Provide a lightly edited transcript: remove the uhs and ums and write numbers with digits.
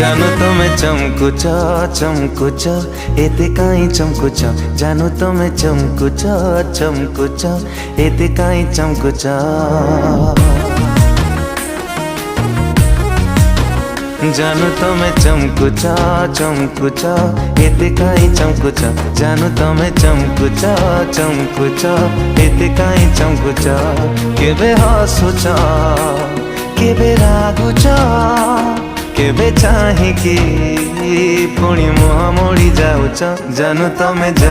जानू तमे चमकुच चमकुच एते काई चमकुच जानू तमे चमकुच चमकुच एते काई चमकुच जानू तमे चमकुच चमकुच एते काई चमकुच जानू तमे चमकुच चमकुच एते काई चमकुच केबे हसुच केबे रागुच केबे चाहिकी पुणी मुह मोड़ी जाऊच जानू तमे